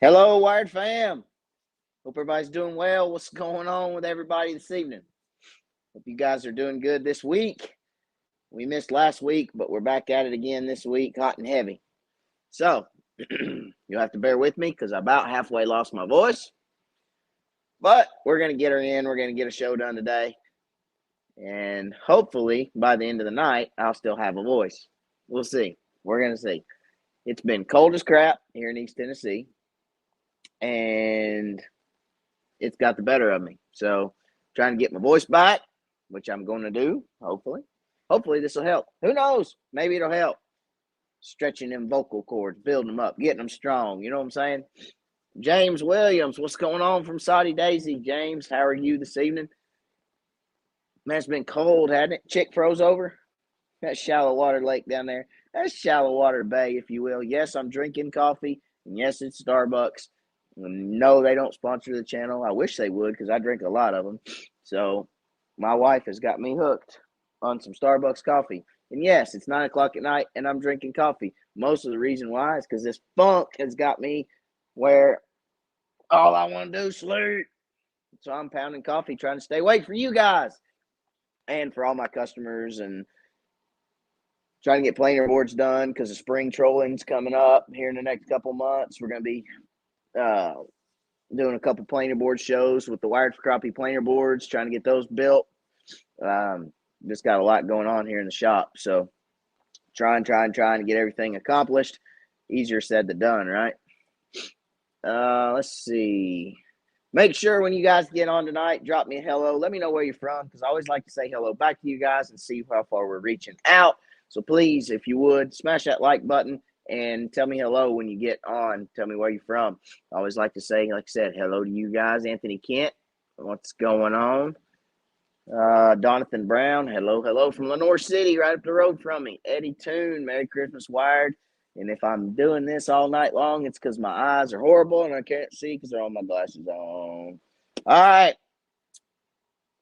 Hello, Wired fam. Hope everybody's doing well. What's going on with everybody this evening? Hope you guys are doing good this week. We missed last week, but we're back at it again this week, hot and heavy. So, you'll have to bear with me because I about halfway lost my voice. But we're going to get her in. We're going to get a show done today. And hopefully, by the end of the night, I'll still have a voice. We'll see. We're going to see. It's been cold as crap here in East Tennessee. And it's got the better of me. So, trying to get my voice back, which I'm going to do, hopefully. Hopefully, this will help. Who knows? Maybe it'll help. Stretching them vocal cords, building them up, getting them strong. You know what I'm saying? James Williams, what's going on from Saudi Daisy? James, how are you this evening? Man, it's been cold, hasn't it? Chick froze over. That shallow water lake down there. That's shallow water bay, if you will. Yes, I'm drinking coffee. And yes, it's Starbucks. No, they don't sponsor the channel. I wish they would because I drink a lot of them. So my wife has got me hooked on some Starbucks coffee. And yes, it's 9 o'clock at night and I'm drinking coffee. Most of the reason why is because this funk has got me where all I want to do is sleep. So I'm pounding coffee trying to stay awake for you guys and for all my customers and trying to get planer boards done because the spring trolling's coming up here in the next couple months. We're going to be doing a couple planer board shows with the Wired for Crappie planer boards, trying to get those built. Just got a lot going on here in the shop. So trying to get everything accomplished. Easier said than done, right? Let's see. Make sure when you guys get on tonight, drop me a hello. Let me know where you're from because I always like to say hello back to you guys and see how far we're reaching out. So please, if you would, smash that like button and tell me hello when you get on. Tell me where you're from. I always like to say, like I said, hello to you guys. Anthony Kent, what's going on? Donathan Brown, hello from Lenore City, right up the road from me. Eddie Toon, Merry Christmas, Wired. And if I'm doing this all night long, it's because my eyes are horrible and I can't see because they're on my glasses on. All right.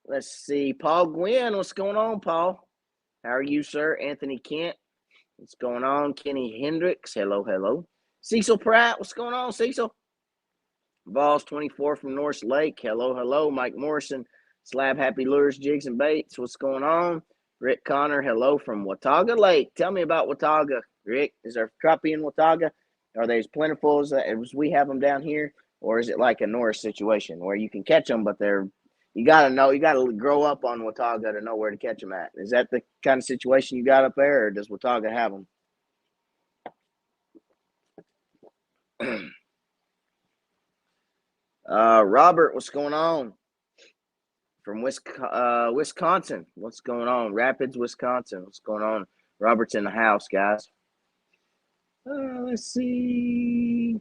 Let's see. Paul Gwynn, what's going on, Paul? How are you, sir? Anthony Kent, what's going on? Kenny Hendricks, hello. Cecil Pratt, what's going on, Cecil? Vols 24 from North Lake, hello. Mike Morrison, Slab Happy Lures, Jigs and Baits, what's going on? Rick Connor, hello from Watauga Lake. Tell me about Watauga, Rick. Is there crappie in Watauga? Are they as plentiful as we have them down here? Or is it like a Norris situation where you can catch them, but you got to grow up on Watauga to know where to catch them at? Is that the kind of situation you got up there, or does Watauga have them? Robert, what's going on? From Wisconsin, what's going on? Rapids, Wisconsin, what's going on? Robert's in the house, guys. Let's see.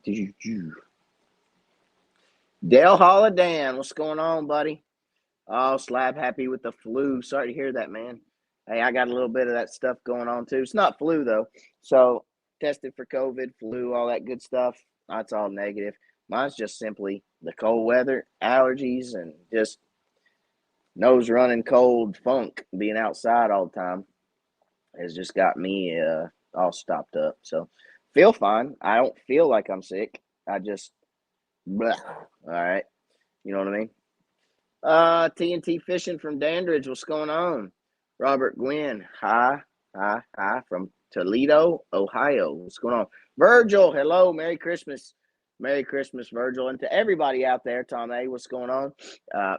Dale Holidan, what's going on, buddy? Oh, Slab Happy with the flu. Sorry to hear that, man. Hey, I got a little bit of that stuff going on, too. It's not flu, though. So, tested for COVID, flu, all that good stuff. That's all negative. Mine's just simply the cold weather, allergies, and just nose running cold funk. Being outside all the time has just got me all stopped up. So, feel fine. I don't feel like I'm sick. I just, bleh. All right. You know what I mean? TNT Fishing from Dandridge, what's going on? Robert Gwynn, hi from Toledo, Ohio. What's going on? Virgil, hello, Merry Christmas. Merry Christmas, Virgil. And to everybody out there, Tom A., what's going on?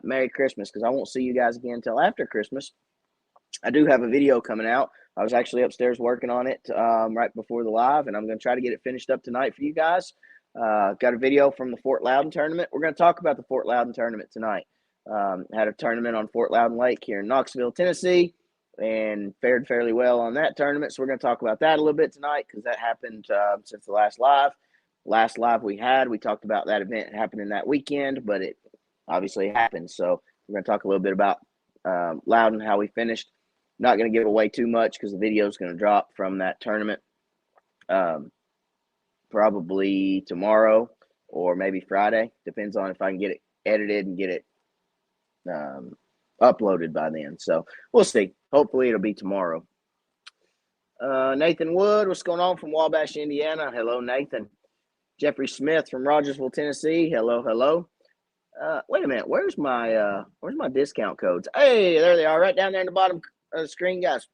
Merry Christmas, because I won't see you guys again until after Christmas. I do have a video coming out. I was actually upstairs working on it right before the live, and I'm going to try to get it finished up tonight for you guys. Got a video from the Fort Loudon tournament. We're going to talk about the Fort Loudon tournament tonight. Had a tournament on Fort Loudon Lake here in Knoxville, Tennessee, and fared fairly well on that tournament. So we're going to talk about that a little bit tonight because that happened since the last live. Last live we talked about that event happening that weekend, but it obviously happened. So we're going to talk a little bit about Loudon, how we finished. Not going to give away too much because the video is going to drop from that tournament probably tomorrow or maybe Friday. Depends on if I can get it edited and get it uploaded by then. So we'll see. Hopefully it'll be tomorrow. Nathan Wood, what's going on from Wabash, Indiana? Hello, Nathan. Jeffrey Smith from Rogersville, Tennessee. Hello, hello. Wait a minute. Where's my discount codes? Hey, there they are, right down there in the bottom of the screen, guys.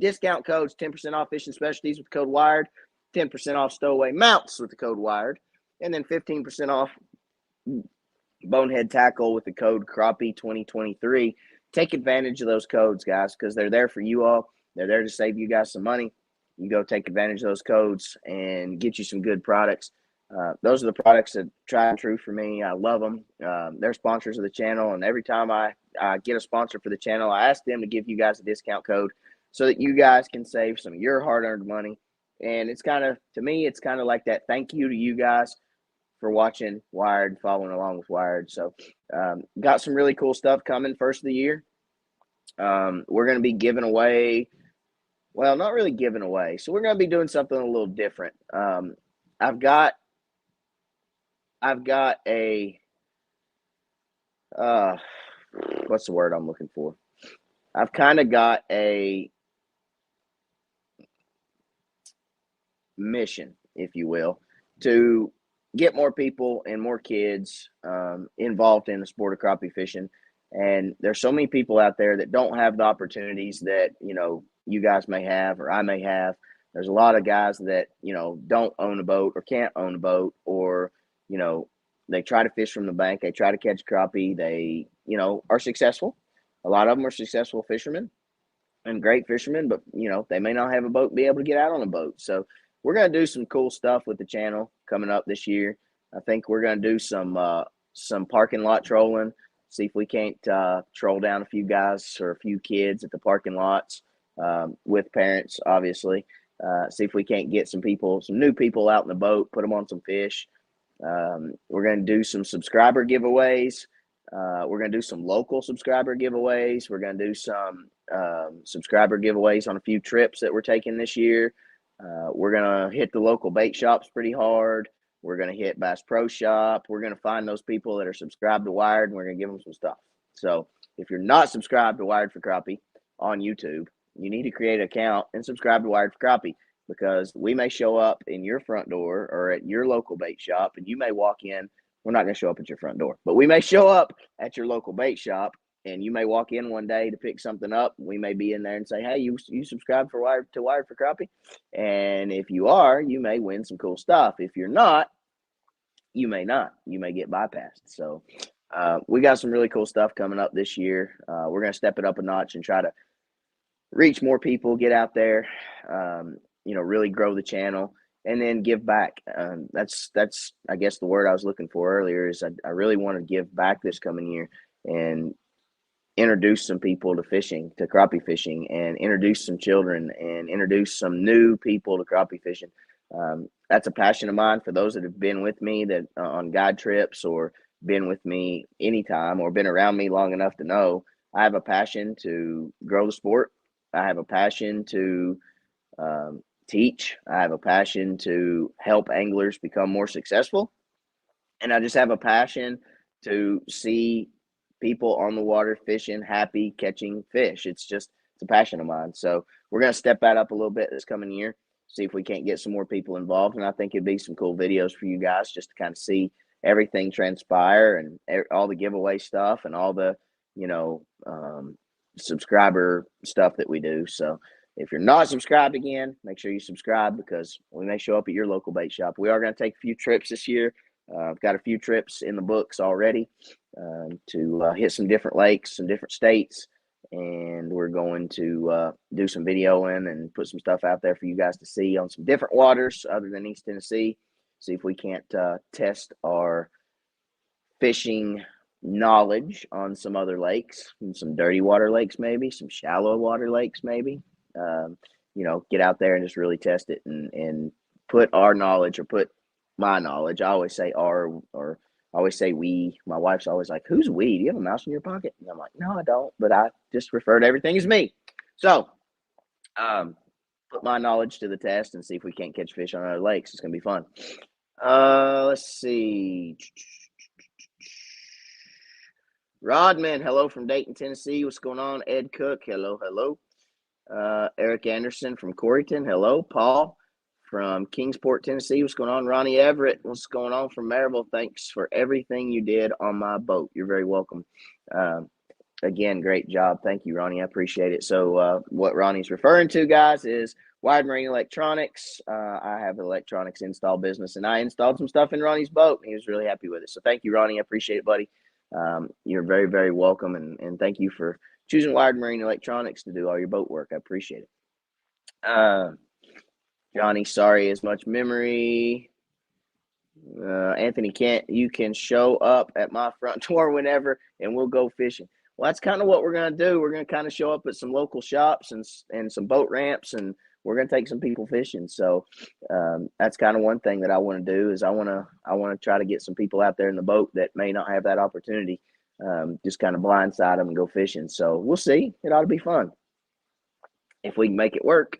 Discount codes: 10% off fishing specialties with the code WIRED, 10% off stowaway mounts with the code WIRED, and then 15% off bonehead tackle with the code Crappie 2023. Take advantage of those codes, guys, because they're there for you all. They're there to save you guys some money. You go take advantage of those codes and get you some good products. Those are the products that try and true for me. I love them. They're sponsors of the channel, and every time I get a sponsor for the channel, I ask them to give you guys a discount code so that you guys can save some of your hard-earned money. And it's kind of, to me, it's kind of like that thank you to you guys for watching Wired, following along with Wired. So got some really cool stuff coming first of the year. We're going to be giving away, well, not really giving away. So we're going to be doing something a little different. I've got a, what's the word I'm looking for? I've kind of got a mission, if you will, to get more people and more kids involved in the sport of crappie fishing. And there's so many people out there that don't have the opportunities that, you guys may have or I may have. There's a lot of guys that, don't own a boat or can't own a boat, or, they try to fish from the bank. They try to catch crappie. They, are successful. A lot of them are successful fishermen and great fishermen, but, they may not have a boat and be able to get out on a boat. So we're going to do some cool stuff with the channel coming up this year. I think we're going to do some parking lot trolling, see if we can't troll down a few guys or a few kids at the parking lots with parents, obviously. See if we can't get some new people out in the boat, put them on some fish. We're going to do some subscriber giveaways. We're going to do some local subscriber giveaways. We're going to do some subscriber giveaways on a few trips that we're taking this year. We're going to hit the local bait shops pretty hard. We're going to hit Bass Pro Shop. We're going to find those people that are subscribed to Wired, and we're going to give them some stuff. So if you're not subscribed to Wired for Crappie on YouTube, you need to create an account and subscribe to Wired for Crappie, because we may show up in your front door or at your local bait shop, and you may walk in. We're not going to show up at your front door, but we may show up at your local bait shop, and you may walk in one day to pick something up. We may be in there and say, hey, you subscribe to Wired for Crappie? And if you are, you may win some cool stuff. If you're not, you may not. You may get bypassed. So we got some really cool stuff coming up this year. We're going to step it up a notch and try to reach more people, get out there, really grow the channel, and then give back. That's I guess the word I was looking for earlier is I really want to give back this coming year and introduce some people to fishing, to crappie fishing, and introduce some children and introduce some new people to crappie fishing. That's a passion of mine. For those that have been with me that on guide trips or been with me anytime or been around me long enough to know, I have a passion to grow the sport. I have a passion to teach. I have a passion to help anglers become more successful. And I just have a passion to see people on the water fishing, happy, catching fish. It's a passion of mine. So we're going to step that up a little bit this coming year, see if we can't get some more people involved. And I think it'd be some cool videos for you guys just to kind of see everything transpire and all the giveaway stuff and all the, subscriber stuff that we do. So if you're not subscribed again, make sure you subscribe, because we may show up at your local bait shop. We are going to take a few trips this year. I've got a few trips in the books already to hit some different lakes, some different states, and we're going to do some videoing and put some stuff out there for you guys to see on some different waters other than East Tennessee. See if we can't test our fishing knowledge on some other lakes, some dirty water lakes, maybe some shallow water lakes, maybe. Get out there and just really test it and put our knowledge, or put my knowledge. I always say our, or I always say we. My wife's always like, who's we? Do you have a mouse in your pocket? And I'm like, no, I don't, but I just refer to everything as me. So put my knowledge to the test and see if we can't catch fish on other lakes. It's going to be fun. Let's see. Rodman, hello from Dayton, Tennessee. What's going on? Ed Cook, hello, hello. Eric Anderson from Coreyton, hello. Paul from Kingsport, Tennessee. What's going on? Ronnie Everett, what's going on from Maryville? Thanks for everything you did on my boat. You're very welcome. Again, great job. Thank you, Ronnie. I appreciate it. So what Ronnie's referring to, guys, is Wide Marine Electronics. I have an electronics install business, and I installed some stuff in Ronnie's boat, and he was really happy with it. So thank you, Ronnie. I appreciate it, buddy. You're very, very welcome, and thank you for choosing Wide Marine Electronics to do all your boat work. I appreciate it. Johnny, sorry, as much memory. Anthony Kent, you can show up at my front door whenever, and we'll go fishing. Well, that's kind of what we're going to do. We're going to kind of show up at some local shops and some boat ramps, and we're going to take some people fishing. So that's kind of one thing that I want to do is I want to try to get some people out there in the boat that may not have that opportunity, just kind of blindside them and go fishing. So we'll see. It ought to be fun if we can make it work.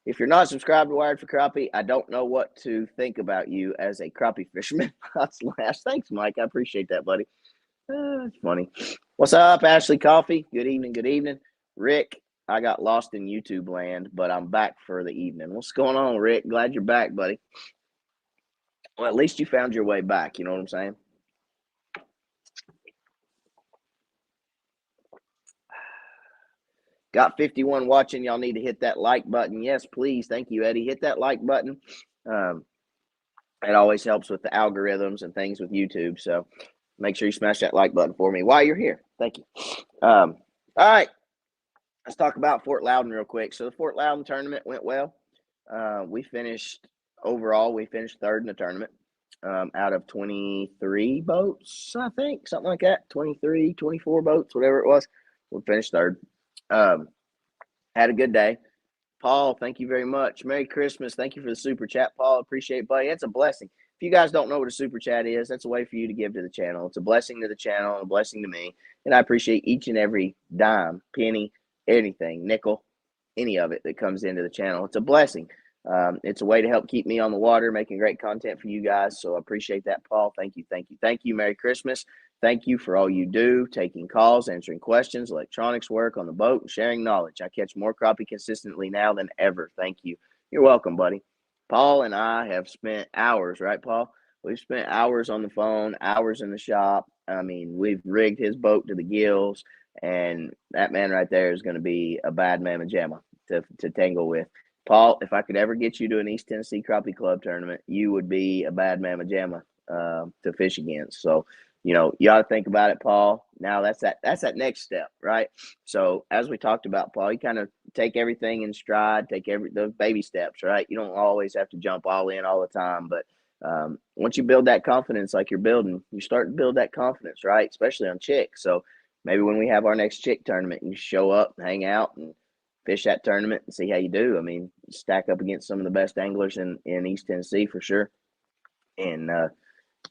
If you're not subscribed to Wired for Crappie, I don't know what to think about you as a crappie fisherman. Thanks, Mike. I appreciate that, buddy. It's funny. What's up, Ashley Coffee? Good evening. Good evening. Rick, I got lost in YouTube land, but I'm back for the evening. What's going on, Rick? Glad you're back, buddy. Well, at least you found your way back. You know what I'm saying? Got 51 watching. Y'all need to hit that like button. Yes, please. Thank you, Eddie. Hit that like button. It always helps with the algorithms and things with YouTube. So make sure you smash that like button for me while you're here. Thank you. All right. Let's talk about Fort Loudon real quick. So the Fort Loudon tournament went well. We finished third in the tournament out of 23 boats, I think, something like that. 23, 24 boats, whatever it was. We finished third. Had a good day. Paul, thank you very much. Merry Christmas. Thank you for the super chat, Paul. Appreciate it, buddy. It's a blessing. If you guys don't know what a super chat is, that's a way for you to give to the channel. It's a blessing to the channel, a blessing to me. And I appreciate each and every dime, penny, anything, nickel, any of it that comes into the channel. It's a blessing. It's a way to help keep me on the water, making great content for you guys. So I appreciate that, Paul. Thank you. Thank you. Thank you. Merry Christmas. Thank you for all you do, taking calls, answering questions, electronics work on the boat, and sharing knowledge. I catch more crappie consistently now than ever. Thank you. You're welcome, buddy. Paul and I have spent hours, right, Paul? We've spent hours on the phone, hours in the shop. I mean, we've rigged his boat to the gills, and that man right there is going to be a bad mamma jamma to tangle with. Paul, if I could ever get you to an East Tennessee Crappie Club tournament, you would be a bad mamma jamma to fish against. So, you know, you ought to think about it, Paul. Now that's that next step, right? So as we talked about, Paul, you kind of take everything in stride, take those baby steps, right? You don't always have to jump all in all the time, but once you build that confidence like you're building, you start to build that confidence, right? Especially on chick. So maybe when we have our next chick tournament, you show up, hang out, and fish that tournament and see how you do. I mean, stack up against some of the best anglers in East Tennessee for sure. And,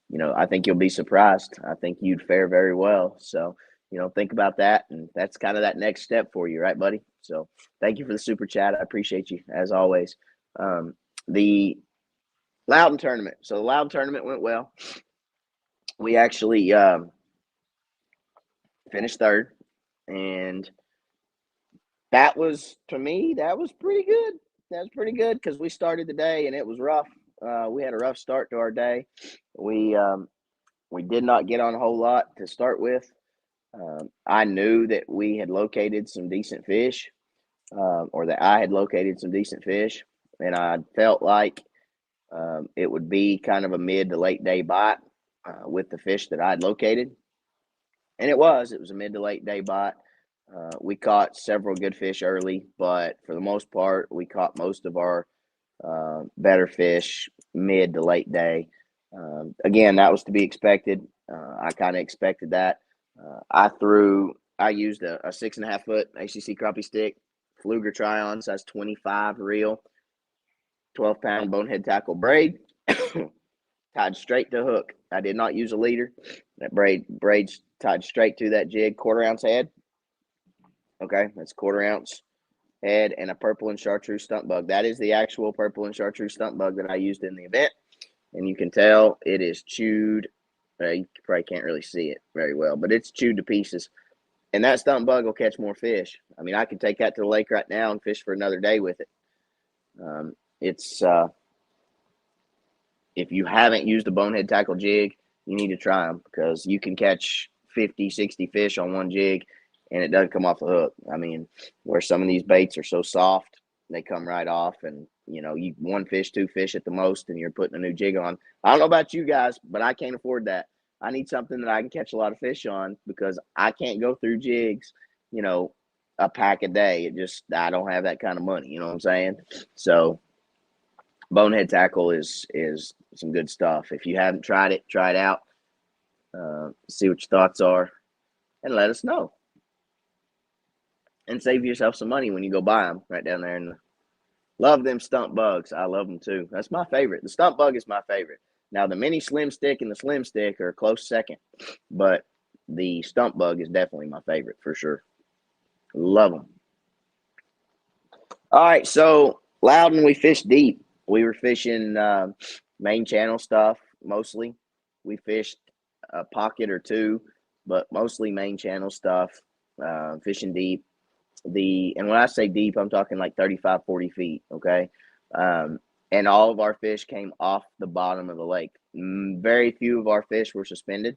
you know, I think you'll be surprised. I think you'd fare very well. So, you know, think about that. And that's kind of that next step for you, right, buddy? So thank you for the super chat. I appreciate you as always. The Loudon tournament. So the Loudon tournament went well. We actually finished third. And that was, to me, that was pretty good. That was pretty good because we started the day and it was rough. We had a rough start to our day. We did not get on a whole lot to start with. I knew that we had located some decent fish, or that I had located some decent fish, and I felt like it would be kind of a mid to late day bite with the fish that I'd located. And it was a mid to late day bite. We caught several good fish early, but for the most part, we caught most of our better fish mid to late day. Again, that was to be expected. I kind of expected that. I used a 6.5 foot ACC crappie stick, Fluger Tryon, size 25 reel, 12-pound bonehead tackle braid, tied straight to hook. I did not use a leader. That braid's tied straight to that jig, 1/4 ounce head. Okay, that's 1/4 ounce head and a purple and chartreuse stump bug. That is the actual purple and chartreuse stump bug that I used in the event. And you can tell it is chewed. You probably can't really see it very well, but it's chewed to pieces. And that stump bug will catch more fish. I mean, I could take that to the lake right now and fish for another day with it. it's if you haven't used a bonehead tackle jig, you need to try them because you can catch 50, 60 fish on one jig and it doesn't come off the hook. I mean, where some of these baits are so soft, they come right off, and you one fish, two fish at the most, and you're putting a new jig on. I don't know about you guys, but I can't afford that. I need something that I can catch a lot of fish on because I can't go through jigs, a pack a day. I don't have that kind of money. You know what I'm saying? So bonehead tackle is some good stuff. If you haven't tried it, try it out. See what your thoughts are, and let us know. And save yourself some money when you go buy them right down there. And love them stump bugs. I love them too. That's my favorite. The stump bug is my favorite. Now the mini slim stick and the slim stick are a close second, but the stump bug is definitely my favorite for sure. Love them. All right, so Loudon, we fished deep. We were fishing main channel stuff mostly. We fished a pocket or two, but mostly main channel stuff, fishing deep. And when I say deep, I'm talking like 35, 40 feet, okay? And all of our fish came off the bottom of the lake. Very few of our fish were suspended.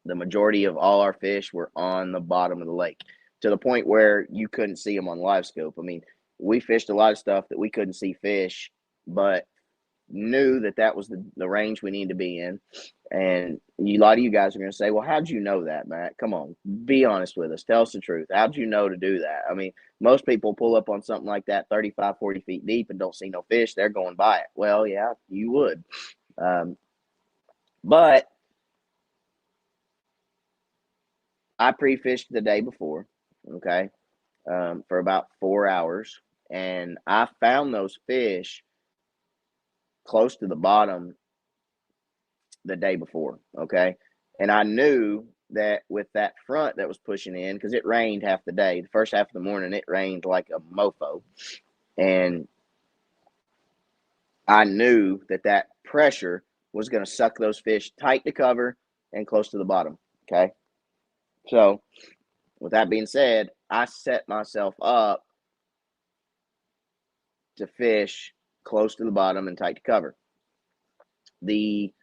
The majority of all our fish were on the bottom of the lake to the point where you couldn't see them on live scope. I mean, we fished a lot of stuff that we couldn't see fish, but knew that was the range we needed to be in. And a lot of you guys are going to say, well, how'd you know that, Matt? Come on, be honest with us. Tell us the truth. How'd you know to do that? I mean, most people pull up on something like that 35, 40 feet deep and don't see no fish. They're going by it. Well, yeah, you would. But I pre-fished the day before, okay, for about 4 hours. And I found those fish close to the bottom the day before, okay? And I knew that with that front that was pushing in, because it rained half the day. The first half of the morning, it rained like a mofo. And I knew that pressure was going to suck those fish tight to cover and close to the bottom, okay? So with that being said, I set myself up to fish close to the bottom and tight to cover. The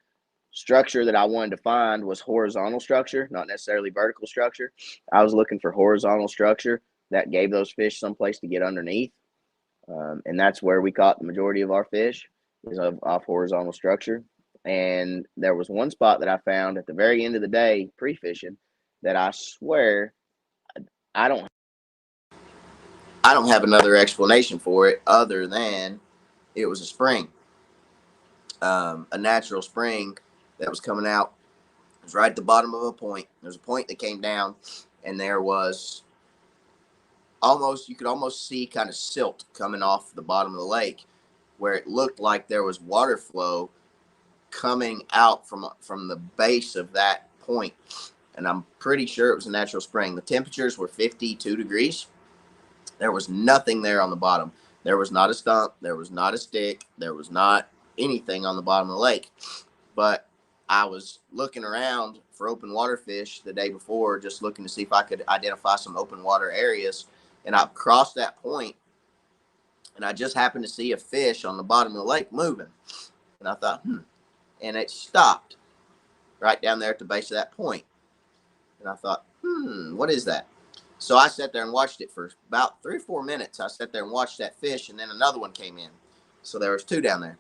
structure that I wanted to find was horizontal structure, not necessarily vertical structure. I was looking for horizontal structure that gave those fish someplace to get underneath. And that's where we caught the majority of our fish, is off horizontal structure. And there was one spot that I found at the very end of the day, pre-fishing, that I swear I don't have another explanation for it other than it was a spring, a natural spring that was coming out. It was right at the bottom of a point. There's a point that came down, and there was you could almost see kind of silt coming off the bottom of the lake, where it looked like there was water flow coming out from the base of that point. And I'm pretty sure it was a natural spring. The temperatures were 52 degrees. There was nothing there on the bottom. There was not a stump. There was not a stick. There was not anything on the bottom of the lake. But I was looking around for open water fish the day before, just looking to see if I could identify some open water areas. And I crossed that point, and I just happened to see a fish on the bottom of the lake moving. And I thought, and it stopped right down there at the base of that point. And I thought, what is that? So I sat there and watched it for about 3 or 4 minutes. I sat there and watched that fish, and then another one came in. So there was 2 down there.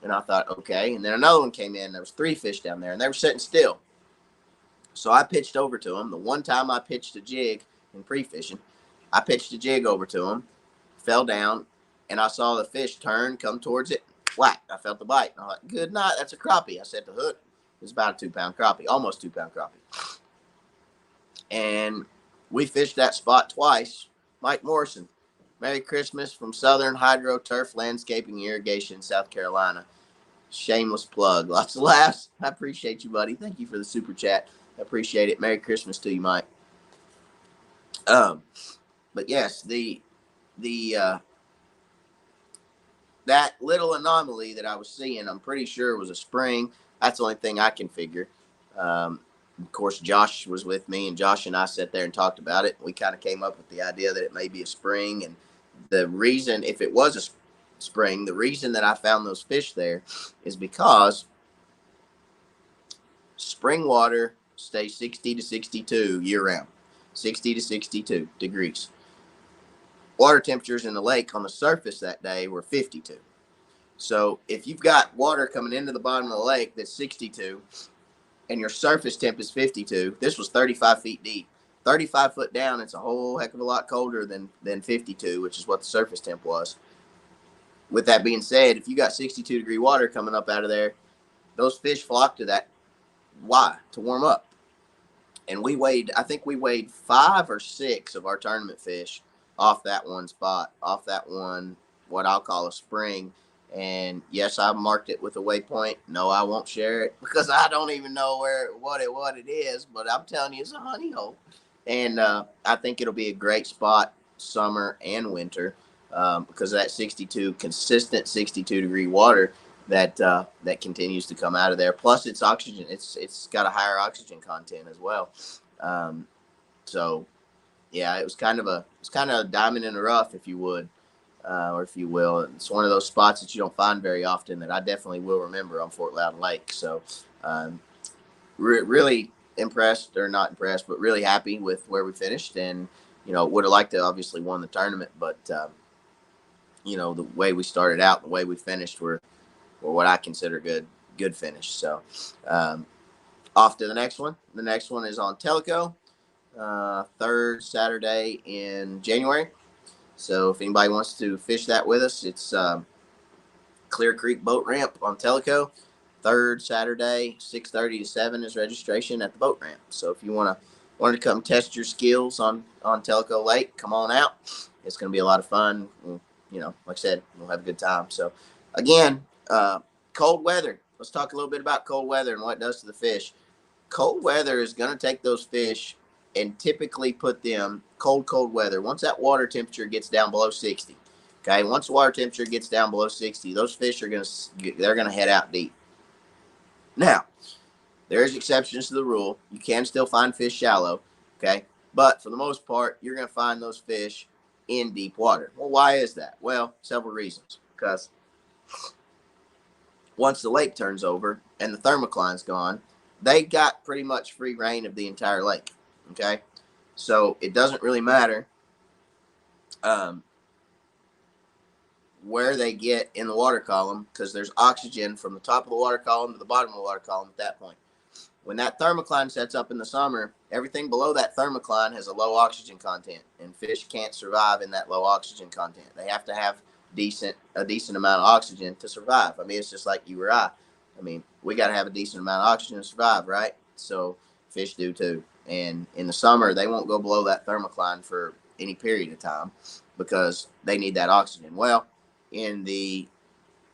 And I thought, okay. And then another one came in. There was 3 fish down there, and they were sitting still. So I pitched over to them. The one time I pitched a jig in pre-fishing, I pitched a jig over to them, fell down, and I saw the fish turn, come towards it, whack. I felt the bite. And I thought, good night, that's a crappie. I set the hook. It was about a 2-pound crappie, almost 2-pound crappie. And we fished that spot twice. Mike Morrison, Merry Christmas from Southern Hydro Turf Landscaping Irrigation, South Carolina. Shameless plug. Lots of laughs. I appreciate you, buddy. Thank you for the super chat. I appreciate it. Merry Christmas to you, Mike. But yes, that little anomaly that I was seeing, I'm pretty sure was a spring. That's the only thing I can figure. Of course, Josh was with me, and Josh and I sat there and talked about it. We kind of came up with the idea that it may be a spring. And the reason, if it was spring. The reason that I found those fish there is because spring water stays 60 to 62 year round, 60 to 62 degrees. Water temperatures in the lake on the surface that day were 52. So if you've got water coming into the bottom of the lake that's 62 and your surface temp is 52, this was 35 feet deep. 35 foot down, it's a whole heck of a lot colder than 52, which is what the surface temp was. With that being said, if you got 62-degree water coming up out of there, those fish flock to that. Why? To warm up. And I think we weighed 5 or 6 of our tournament fish off that one spot, off that one, what I'll call a spring. And yes, I marked it with a waypoint. No, I won't share it because I don't even know what it is. But I'm telling you, it's a honey hole, and I think it'll be a great spot summer and winter because of that 62 consistent 62-degree water that continues to come out of there. Plus, it's oxygen. It's got a higher oxygen content as well. So, yeah, it was kind of a diamond in the rough, if you would. Or if you will, it's one of those spots that you don't find very often that I definitely will remember on Fort Loudon Lake. So, really impressed, or not impressed, but really happy with where we finished. And, would have liked to obviously won the tournament, but, the way we started out, the way we finished were what I consider good finish. So, off to the next one. The next one is on Tellico, third Saturday in January. So if anybody wants to fish that with us, it's Clear Creek Boat Ramp on Tellico. Third Saturday, 6:30 to 7 is registration at the boat ramp. So if you want to come test your skills on Tellico Lake, come on out. It's going to be a lot of fun. Like I said, we'll have a good time. So again, cold weather. Let's talk a little bit about cold weather and what it does to the fish. Cold weather is going to take those fish and typically put them cold weather. Once that water temperature gets down below 60, okay, once the water temperature gets down below 60, those fish they're going to head out deep. Now, there's exceptions to the rule. You can still find fish shallow, okay, but for the most part, you're going to find those fish in deep water. Well, why is that? Well, several reasons. Because once the lake turns over and the thermocline's gone, they got pretty much free reign of the entire lake. Okay, so it doesn't really matter where they get in the water column because there's oxygen from the top of the water column to the bottom of the water column at that point. When that thermocline sets up in the summer, everything below that thermocline has a low oxygen content, and fish can't survive in that low oxygen content. They have to have a decent amount of oxygen to survive. I mean, it's just like you or I. I mean, we got to have a decent amount of oxygen to survive, right? So fish do too. And in the summer, they won't go below that thermocline for any period of time because they need that oxygen. Well, in the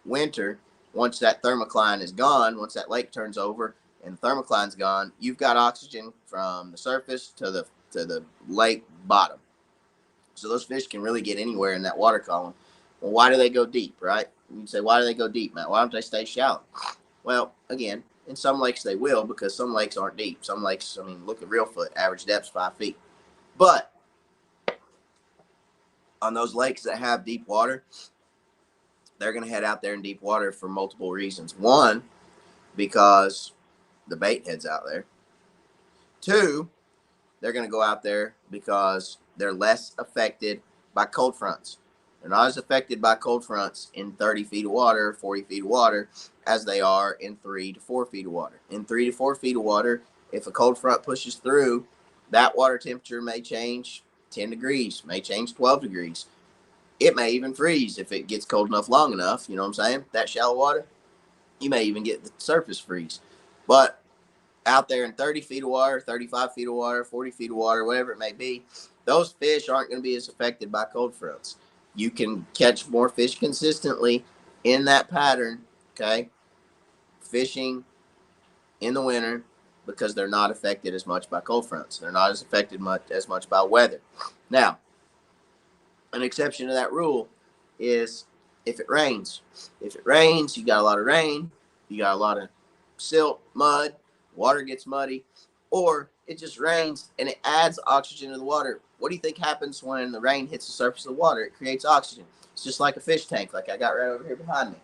winter, once that thermocline is gone, once that lake turns over and the thermocline's gone, you've got oxygen from the surface to the lake bottom. So those fish can really get anywhere in that water column. Well, why do they go deep, right? You say, why do they go deep, Matt? Why don't they stay shallow? Well, again, in some lakes they will because some lakes aren't deep. Some lakes, look at Reelfoot, average depth's 5 feet. But on those lakes that have deep water, they're going to head out there in deep water for multiple reasons. One, because the bait heads out there. Two, they're going to go out there because they're less affected by cold fronts. They're not as affected by cold fronts in 30 feet of water, 40 feet of water, as they are in 3 to 4 feet of water. In 3 to 4 feet of water, if a cold front pushes through, that water temperature may change 10 degrees, may change 12 degrees. It may even freeze if it gets cold enough long enough, you know what I'm saying? That shallow water, you may even get the surface freeze. But out there in 30 feet of water, 35 feet of water, 40 feet of water, whatever it may be, those fish aren't going to be as affected by cold fronts. You can catch more fish consistently in that pattern, okay, fishing in the winter because they're not affected as much by cold fronts. They're not as affected as much by weather. Now, an exception to that rule is if it rains. If it rains, you got a lot of rain, you got a lot of silt, mud, water gets muddy, or it just rains and it adds oxygen to the water. What do you think happens when the rain hits the surface of the water? It creates oxygen. It's just like a fish tank, like I got right over here behind me.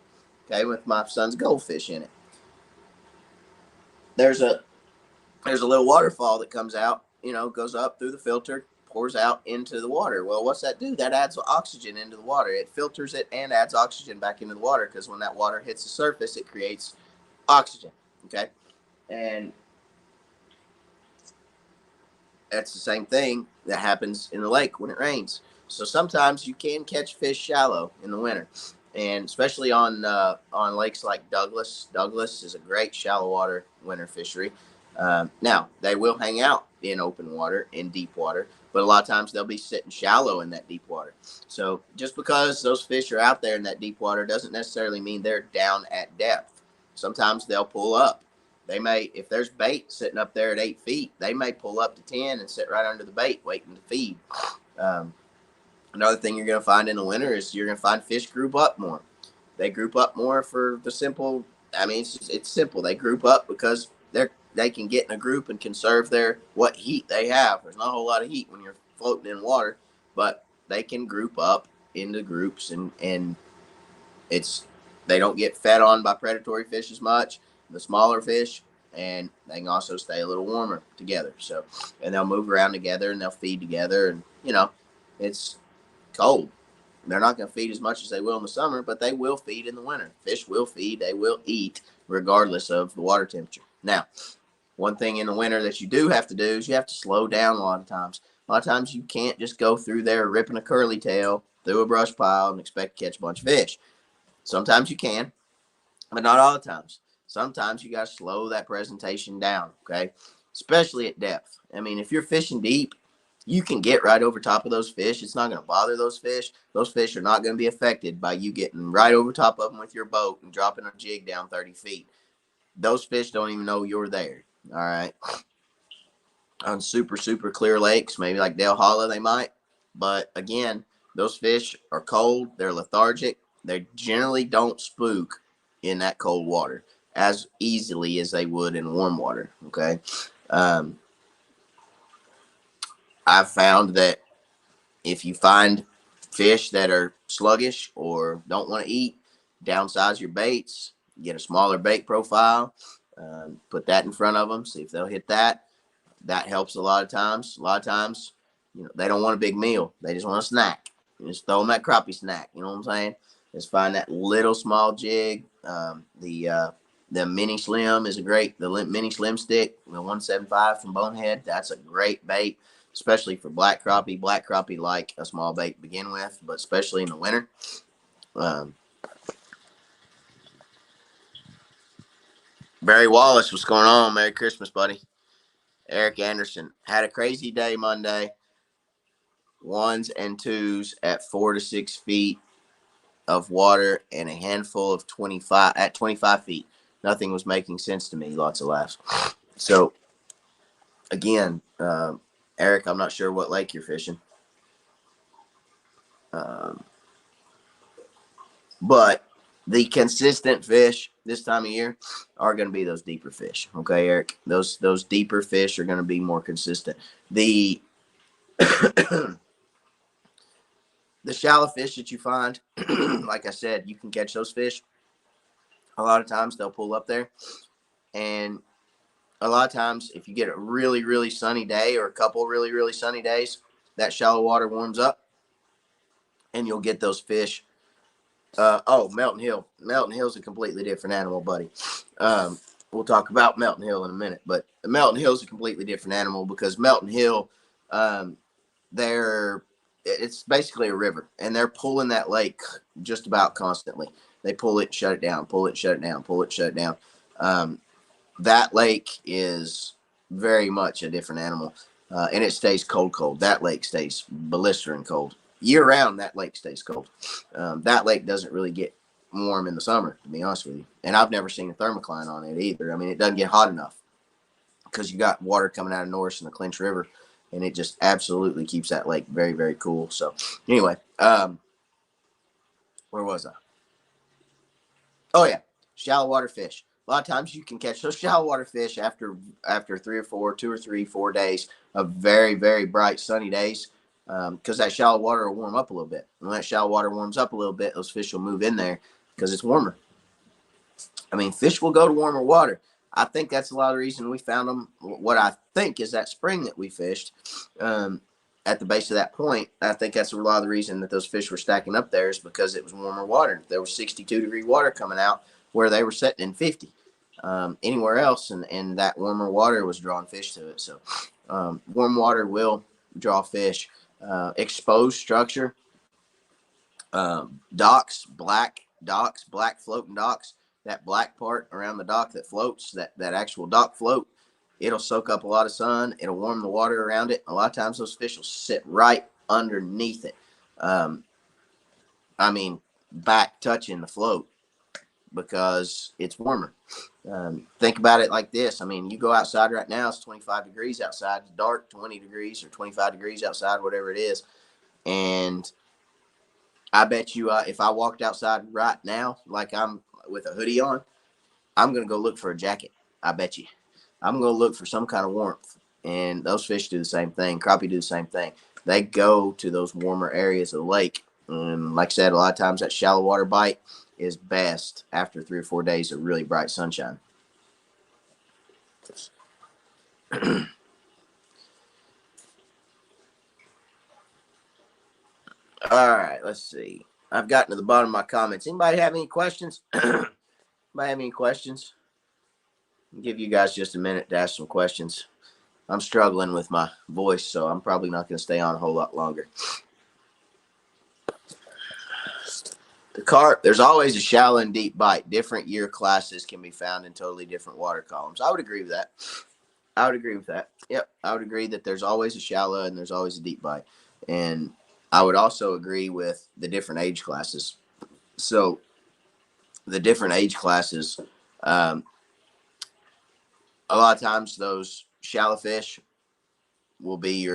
Okay, with my son's goldfish in it. There's a little waterfall that comes out, goes up through the filter, pours out into the water. Well, what's that do? That adds oxygen into the water. It filters it and adds oxygen back into the water, because when that water hits the surface, it creates oxygen. Okay, and that's the same thing that happens in the lake when it rains. So sometimes you can catch fish shallow in the winter, and especially on lakes like Douglas. Douglas is a great shallow water winter fishery. Now they will hang out in open water, in deep water, but a lot of times they'll be sitting shallow in that deep water. So just because those fish are out there in that deep water doesn't necessarily mean they're down at depth. Sometimes they'll pull up. They may, if there's bait sitting up there at 8 feet, they may pull up to 10 and sit right under the bait waiting to feed. Um, Another thing you're going to find in the winter is you're going to find fish group up more. They group up more for the simple, it's simple. They group up because they can get in a group and conserve what heat they have. There's not a whole lot of heat when you're floating in water, but they can group up into groups, and they don't get fed on by predatory fish as much, the smaller fish, and they can also stay a little warmer together. So, and they'll move around together and they'll feed together, and it's cold. They're not going to feed as much as they will in the summer, but they will feed in the winter. Fish will feed, they will eat regardless of the water temperature. Now, one thing in the winter that you do have to do is you have to slow down a lot of times. A lot of times you can't just go through there ripping a curly tail through a brush pile and expect to catch a bunch of fish. Sometimes you can, but not all the times. Sometimes you got to slow that presentation down, okay? Especially at depth. If you're fishing deep, you can get right over top of those fish. It's not going to bother those fish. Those fish are not going to be affected by you getting right over top of them with your boat and dropping a jig down 30 feet. Those fish don't even know you're there, all right? On super, super clear lakes, maybe like Dale Hollow, they might. But again, those fish are cold. They're lethargic. They generally don't spook in that cold water as easily as they would in warm water, okay? I've found that if you find fish that are sluggish or don't want to eat, downsize your baits, get a smaller bait profile, put that in front of them, see if they'll hit that. That helps a lot of times. A lot of times, they don't want a big meal. They just want a snack. You just throw them that crappie snack. You know what I'm saying? Just find that little small jig. The mini slim is the mini slim stick, the 175 from Bonehead. That's a great bait, especially for black crappie. Black crappie like a small bait to begin with, but especially in the winter. Barry Wallace, what's going on? Merry Christmas, buddy. Eric Anderson had a crazy day Monday. 1s and 2s at 4 to 6 feet of water and a handful of 25 feet. Nothing was making sense to me. Lots of laughs. So again, Eric, I'm not sure what lake you're fishing. But the consistent fish this time of year are going to be those deeper fish. Okay, Eric, those deeper fish are going to be more consistent. The the shallow fish that you find, like I said, you can catch those fish. A lot of times they'll pull up there, and a lot of times if you get a really, really sunny day or a couple really, really sunny days, that shallow water warms up and you'll get those fish. Melton Hill. Melton Hill's a completely different animal, buddy. We'll talk about Melton Hill in a minute, but Melton Hill's a completely different animal because Melton Hill, it's basically a river, and they're pulling that lake just about constantly. They pull it, shut it down, pull it, shut it down, pull it, shut it down. That lake is very much a different animal, and it stays cold. That lake stays blistering cold. Year round, that lake stays cold. That lake doesn't really get warm in the summer, to be honest with you. And I've never seen a thermocline on it either. It doesn't get hot enough because you got water coming out of Norris and the Clinch River, and it just absolutely keeps that lake very, very cool. So anyway, where was I? Oh, yeah, shallow water fish. A lot of times you can catch those shallow water fish after 3 or 4 days of very, very bright sunny days. because that shallow water will warm up a little bit. When that shallow water warms up a little bit, those fish will move in there because it's warmer. I mean, fish will go to warmer water. I think that's a lot of the reason we found them. What I think is that spring that we fished at the base of that point, I think that's a lot of the reason that those fish were stacking up there is because it was warmer water. There was 62-degree water coming out where they were setting in 50. Anywhere else, and that warmer water was drawing fish to it. So warm water will draw fish. Exposed structure, docks, black floating docks, that black part around the dock that floats, that actual dock float, it'll soak up a lot of sun. It'll warm the water around it. A lot of times those fish will sit right underneath it. Um, I mean, back touching the float because it's warmer. Think about it like this. I mean, you go outside right now, it's 25 degrees outside, it's dark, 20 degrees or 25 degrees outside, whatever it is. And I bet you if I walked outside right now, like I'm with a hoodie on, I'm going to go look for a jacket. I bet you. I'm going to look for some kind of warmth. And those fish do the same thing. Crappie do the same thing. They go to those warmer areas of the lake. And like I said, a lot of times that shallow water bite is best after 3 or 4 days of really bright sunshine. All right, let's see. I've gotten to the bottom of my comments. Anybody have any questions? Anybody have any questions? I'll give you guys just a minute to ask some questions. I'm struggling with my voice, so I'm probably not going to stay on a whole lot longer. The carp, there's always a shallow and deep bite. Different year classes can be found in totally different water columns. I would agree with that. Yep, I would agree that there's always a shallow and there's always a deep bite. And I would also agree with the different age classes. So the different age classes, a lot of times those shallow fish will be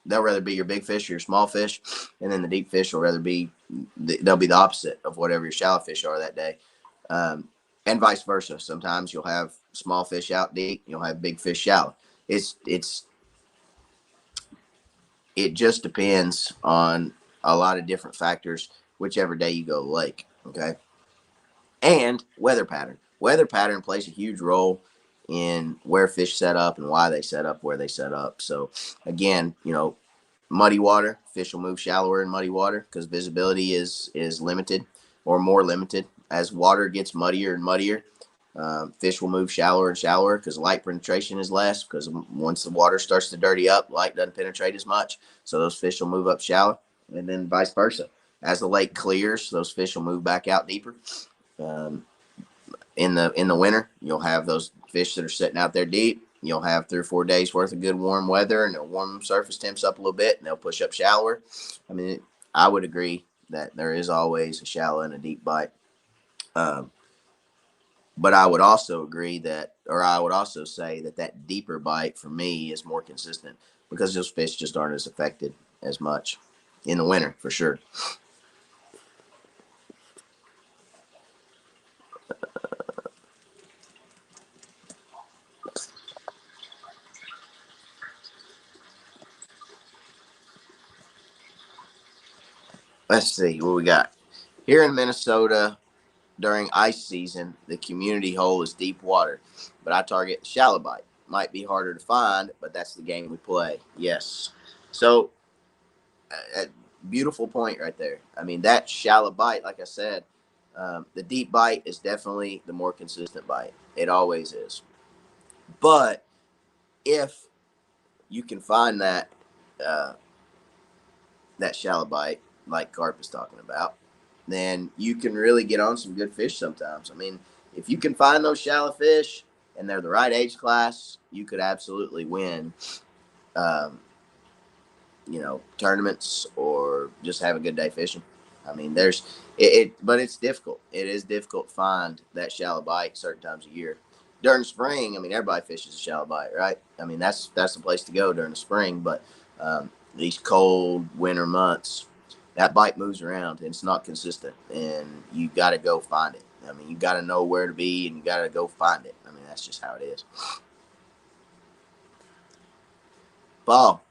they'll rather be your big fish or your small fish, and then the deep fish will rather be they'll be the opposite of whatever your shallow fish are that day, and vice versa. Sometimes you'll have small fish out deep, you'll have big fish shallow. It just depends on a lot of different factors whichever day you go to the lake. Okay, and weather pattern. Weather pattern plays a huge role in where fish set up and why they set up where they set up. So again, muddy water, fish will move shallower in muddy water because visibility is limited or more limited. As water gets muddier and muddier, fish will move shallower and shallower because light penetration is less, because once the water starts to dirty up, light doesn't penetrate as much. So those fish will move up shallow, and then vice versa. As the lake clears, those fish will move back out deeper. In the winter, you'll have those fish that are sitting out there deep. You'll have 3 or 4 days worth of good warm weather, and they'll warm surface temps up a little bit, and they'll push up shallower. I mean, I would agree that there is always a shallow and a deep bite. But I would also agree I would also say that deeper bite for me is more consistent because those fish just aren't as affected as much in the winter, for sure. Let's see what we got here in Minnesota. During ice season, the community hole is deep water, but I target shallow bite. Might be harder to find, but that's the game we play. Yes. So, beautiful point right there. I mean, that shallow bite, like I said, the deep bite is definitely the more consistent bite. It always is. But if you can find uh, that shallow bite, like Carp is talking about, then you can really get on some good fish sometimes. I mean, if you can find those shallow fish and they're the right age class, you could absolutely win, um, tournaments or just have a good day fishing. I mean, but it's difficult. It is difficult to find that shallow bite certain times of year. During spring, I mean, everybody fishes a shallow bite, right? I mean, that's the place to go during the spring. But these cold winter months, that bite moves around and it's not consistent, and you got to go find it. I mean, you got to know where to be and you got to go find it. I mean, that's just how it is. Paul,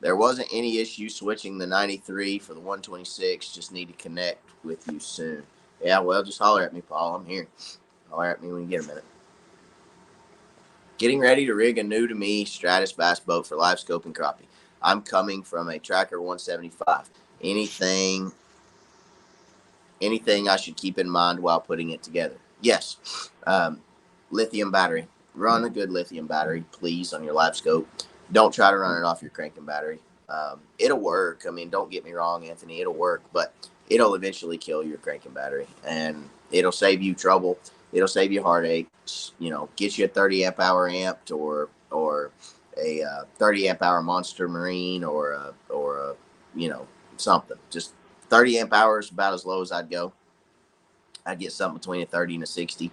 There wasn't any issue switching the 93 for the 126. Just need to connect with you soon. Yeah, well, just holler at me, Paul. I'm here. Holler at me when you get a minute. Getting ready to rig a new to me Stratus bass boat for live scope and crappie. I'm coming from a Tracker 175. Anything anything I should keep in mind while putting it together? Yes. Lithium battery. Run a good lithium battery, please, on your live scope. Don't try to run it off your cranking battery. It'll work. I mean, don't get me wrong, Anthony. It'll work, but it'll eventually kill your cranking battery, and it'll save you trouble. It'll save you heartaches. Get you a 30 amp hour amped or a 30 amp hour Monster Marine or a something. Just 30 amp hours, about as low as I'd go. I'd get something between a 30 and a 60.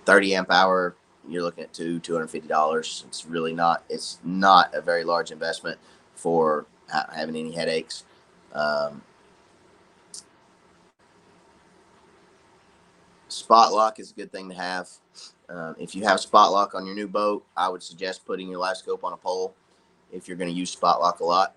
30 amp hour, you're looking at $250. It's really not. It's not a very large investment for having any headaches. Spot lock is a good thing to have. If you have spot lock on your new boat, I would suggest putting your live scope on a pole if you're going to use spot lock a lot.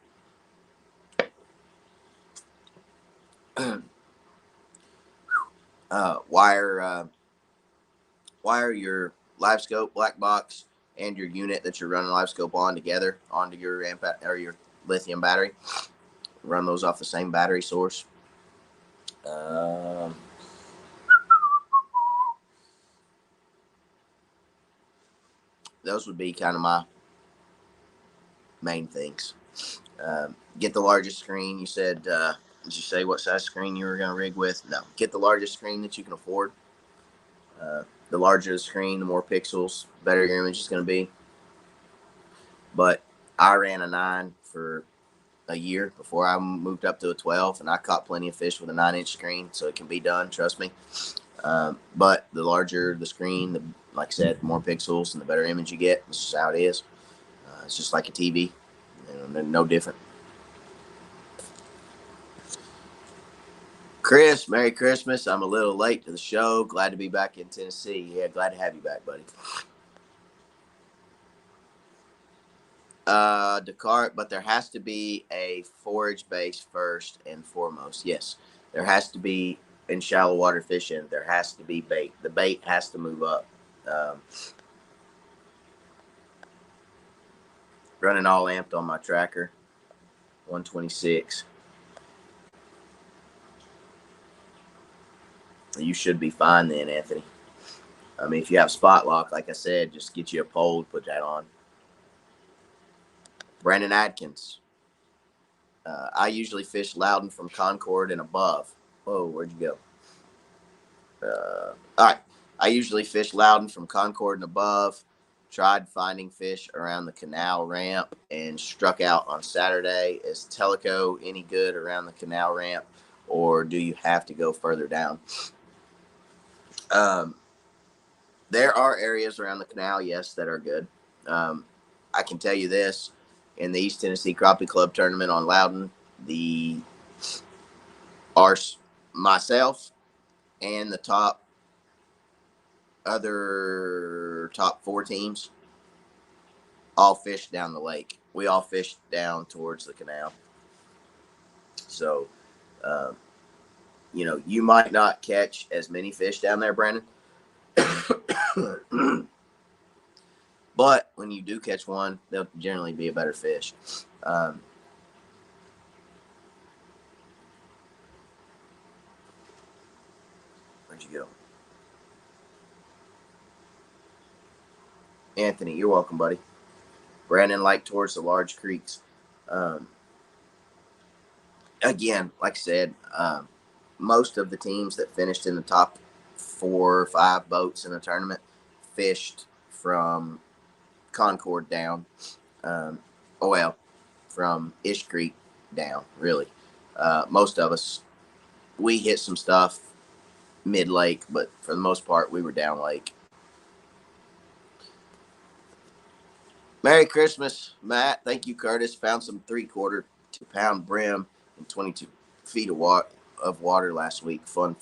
Wire your live scope, black box, and your unit that you're running live scope on together onto your your lithium battery. Run those off the same battery source. Those would be kind of my main things. Get the largest screen. You said, did you say what size screen you were going to rig with? No. Get the largest screen that you can afford. The larger the screen, the more pixels, better your image is going to be. But I ran a 9 for a year before I moved up to a 12, and I caught plenty of fish with a 9-inch screen, so it can be done, trust me. But the larger the screen, like I said, the more pixels and the better image you get. This is how it is. It's just like a TV, no different. Chris, Merry Christmas. I'm a little late to the show. Glad to be back in Tennessee. Yeah, glad to have you back, buddy. Descartes, but there has to be a forage base first and foremost. Yes, there has to be in shallow water fishing. There has to be bait. The bait has to move up. Running all amped on my tracker, 126. You should be fine then, Anthony. I mean, if you have spot lock, like I said, just get you a pole, put that on. Brandon Adkins. I usually fish Loudon from Concord and above. Whoa, where'd you go? All right. I usually fish Loudon from Concord and above. Tried finding fish around the canal ramp and struck out on Saturday. Is Teleco any good around the canal ramp, or do you have to go further down? There are areas around the canal, yes, that are good. I can tell you this: in the East Tennessee Crappie Club tournament on Loudon, myself and the top 4 teams all fished down the lake. We all fished down towards the canal. So, you might not catch as many fish down there, Brandon. But when you do catch one, they'll generally be a better fish. Where'd you go? Anthony, you're welcome, buddy. Brandon, like towards the large creeks. Again, like I said, most of the teams that finished in the top 4 or 5 boats in the tournament fished from Concord down. From Ish Creek down, really. Most of us, we hit some stuff mid-lake, but for the most part, we were down lake. Merry Christmas, Matt. Thank you, Curtis. Found some 3/4 to pound brim and 22 feet of water last week. Fun.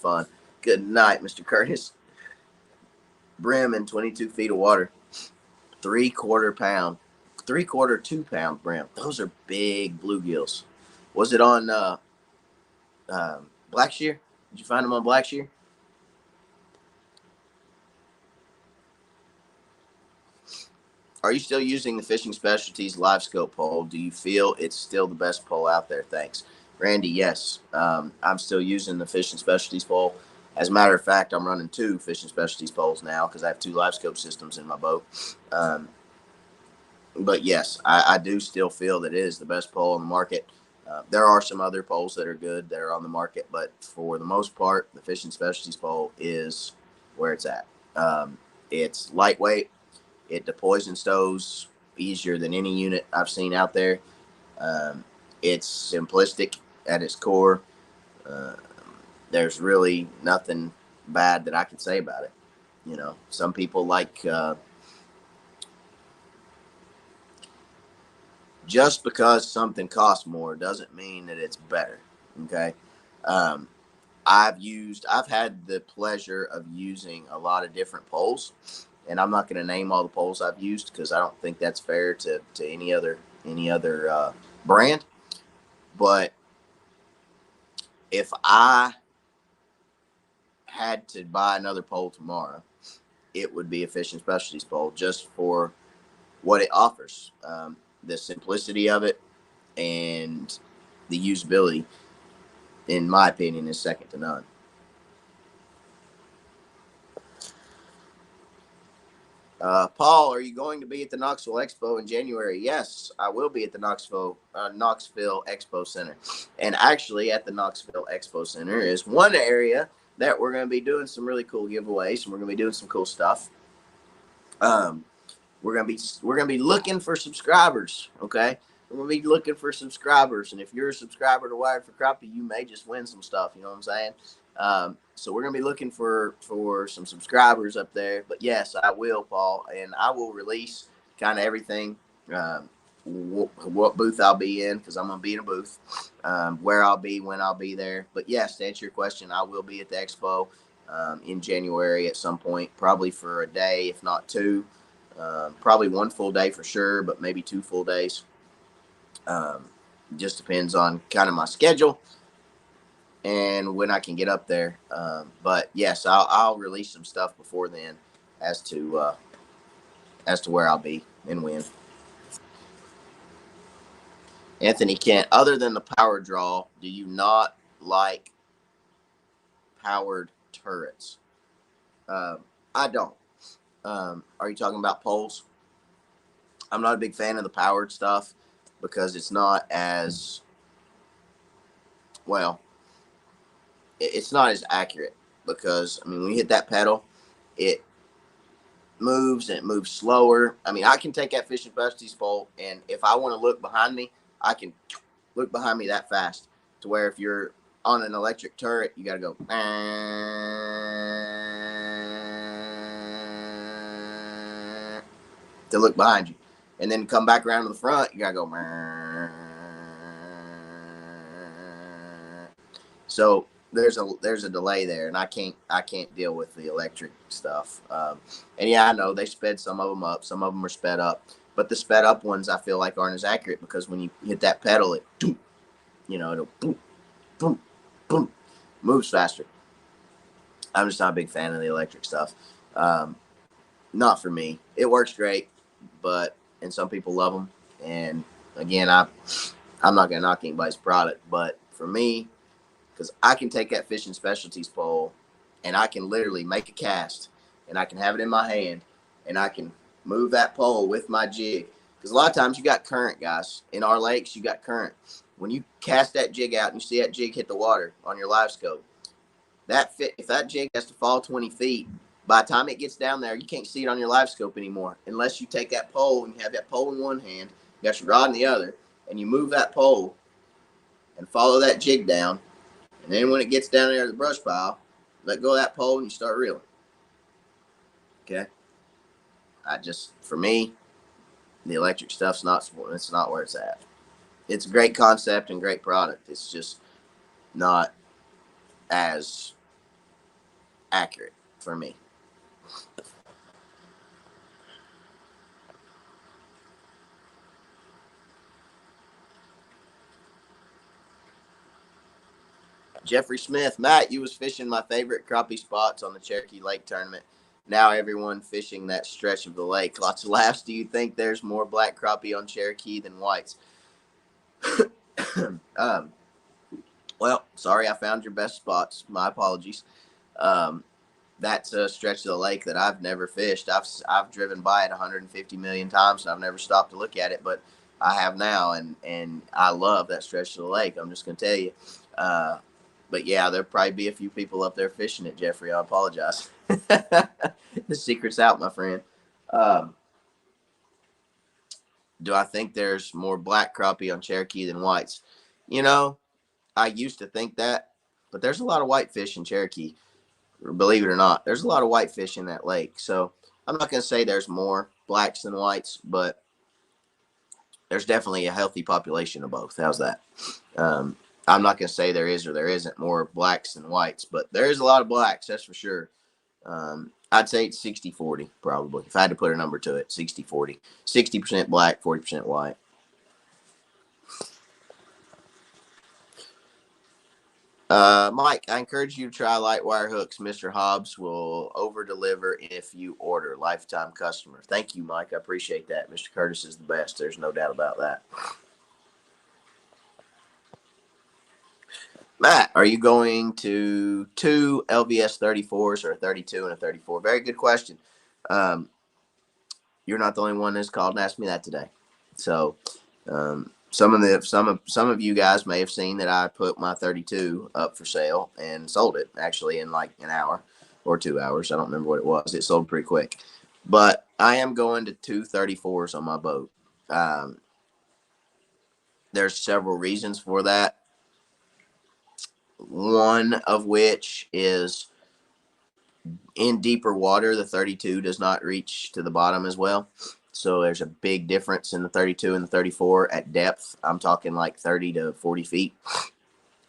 Good night, Mr. Curtis. Brim and 22 feet of water. 3/4 pound. 3/4, 2 pound brim. Those are big bluegills. Was it on Blackshear? Did you find them on Blackshear? Are you still using the Fishing Specialties live scope pole? Do you feel it's still the best pole out there? Thanks. Randy, yes. I'm still using the Fishing Specialties pole. As a matter of fact, I'm running 2 Fishing Specialties poles now because I have 2 live scope systems in my boat. But yes, I do still feel that it is the best pole on the market. There are some other poles that are good that are on the market, but for the most part, the Fishing Specialties pole is where it's at. It's lightweight. It deploys and stows easier than any unit I've seen out there. It's simplistic at its core. Uh, there's really nothing bad that I can say about it. You know, some people like just because something costs more doesn't mean that it's better. Okay. Um, I've had the pleasure of using a lot of different poles, and I'm not going to name all the poles I've used because I don't think that's fair to any other brand. But if I had to buy another pole tomorrow, it would be a Fishing Specialties pole just for what it offers, the simplicity of it, and the usability. In my opinion, is second to none. Paul, are you going to be at the Knoxville Expo in January? Yes, I will be at the Knoxville Expo Center. And actually, at the Knoxville Expo Center is one area that we're going to be doing some really cool giveaways, and we're going to be doing some cool stuff. We're gonna be looking for subscribers. Okay, we're gonna be looking for subscribers, and if you're a subscriber to Wired for Crappie, you may just win some stuff. You know what I'm saying? So we're gonna be looking for some subscribers up there. But yes, I will, Paul, and I will release kind of everything. What booth I'll be in, because I'm gonna be in a booth. Where I'll be, when I'll be there. But yes, to answer your question, I will be at the expo in January at some point, probably for a day, if not 2. Probably 1 full day for sure, but maybe 2 full days. Just depends on kind of my schedule and when I can get up there. But yes, I'll release some stuff before then as to where I'll be and when. Anthony Kent, other than the power draw, do you not like powered turrets? I don't. Are you talking about poles? I'm not a big fan of the powered stuff because it's not as well. It's not as accurate because I mean, when you hit that pedal, it moves and it moves slower. I mean, I can take that Fishing Specialties pole, and if I want to look behind me, I can look behind me that fast. To where if you're on an electric turret, you got to go to look behind you, and then come back around to the front. You got to go. So there's a delay there, and I can't deal with the electric stuff. And yeah, I know they sped some of them up. Some of them are sped up, but the sped up ones I feel like aren't as accurate because when you hit that pedal, it'll boom, boom, boom, moves faster. I'm just not a big fan of the electric stuff. Not for me. It works great, and some people love them. And again, I'm not gonna knock anybody's product, but for me, because I can take that Fishing Specialties pole and I can literally make a cast and I can have it in my hand and I can move that pole with my jig. Because a lot of times you got current, guys. In our lakes, you got current. When you cast that jig out and you see that jig hit the water on your live scope, if that jig has to fall 20 feet, by the time it gets down there, you can't see it on your live scope anymore unless you take that pole and you have that pole in one hand, you got your rod in the other, and you move that pole and follow that jig down. And then when it gets down there to the brush pile, let go of that pole and you start reeling. Okay. For me, the electric stuff's it's not where it's at. It's a great concept and great product. It's just not as accurate for me. Jeffrey Smith, Matt, you was fishing my favorite crappie spots on the Cherokee Lake tournament. Now everyone fishing that stretch of the lake. Lots of laughs. Do you think there's more black crappie on Cherokee than whites? um, well, sorry, I found your best spots. My apologies. Um, that's a stretch of the lake that I've never fished. I've driven by it 150 million times and I've never stopped to look at it, but I have now, and I love that stretch of the lake. I'm just gonna tell you. But yeah, there'll probably be a few people up there fishing it, Jeffrey. I apologize. The secret's out, my friend. Um, do I think there's more black crappie on Cherokee than whites? You know, I used to think that, but there's a lot of whitefish in Cherokee. Believe it or not, there's a lot of whitefish in that lake. So I'm not going to say there's more blacks than whites, but there's definitely a healthy population of both. How's that? I'm not going to say there is or there isn't more blacks than whites, but there is a lot of blacks, that's for sure. I'd say it's 60-40 probably. If I had to put a number to it, 60-40. 60% black, 40% white. Mike, I encourage you to try light wire hooks. Mr. Hobbs will over deliver if you order. Lifetime customer. Thank you, Mike. I appreciate that. Mr. Curtis is the best. There's no doubt about that. Matt, are you going to two LVS 34s or a 32 and a 34? Very good question. You're not the only one that's called and asked me that today. So, some of you guys may have seen that I put my 32 up for sale and sold it actually in like an hour or 2 hours. I don't remember what it was. It sold pretty quick. But I am going to two 34s on my boat. There's several reasons for that. One of which is in deeper water, the 32 does not reach to the bottom as well. So there's a big difference in the 32 and the 34 at depth. I'm talking like 30 to 40 feet.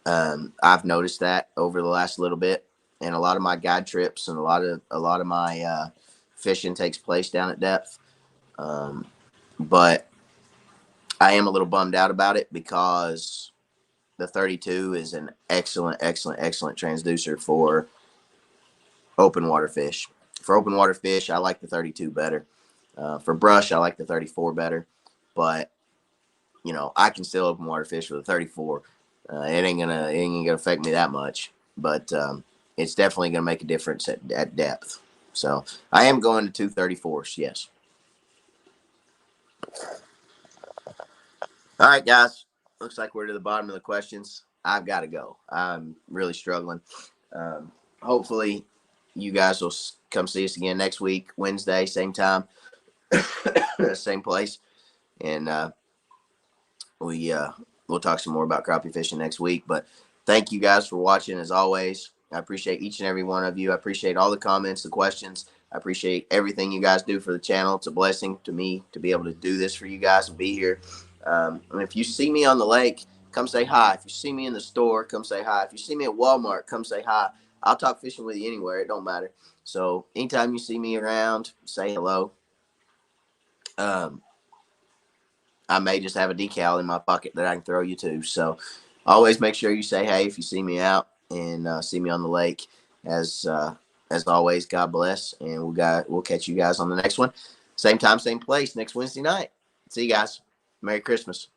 I've noticed that over the last little bit, and a lot of my guide trips and a lot of my fishing takes place down at depth. But I am a little bummed out about it because the 32 is an excellent transducer for open water fish. For open water fish, I like the 32 better. For brush, I like the 34 better. But you know, I can still open water fish with a 34. It ain't gonna affect me that much, but it's definitely gonna make a difference at depth. So I am going to two 34s. Yes. All right, guys. Looks like we're to the bottom of the questions. I've got to go. I'm really struggling. Hopefully, you guys will come see us again next week, Wednesday, same time, same place, and we'll talk some more about crappie fishing next week. But thank you guys for watching as always. I appreciate each and every one of you. I appreciate all the comments, the questions. I appreciate everything you guys do for the channel. It's a blessing to me to be able to do this for you guys and be here. And if you see me on the lake, come say hi. If you see me in the store, come say hi. If you see me at Walmart, come say hi. I'll talk fishing with you anywhere. It don't matter. So anytime you see me around, say hello. I may just have a decal in my pocket that I can throw you to. So always make sure you say hey if you see me out and see me on the lake. As always, God bless, and we'll catch you guys on the next one. Same time, same place next Wednesday night. See you guys. Merry Christmas.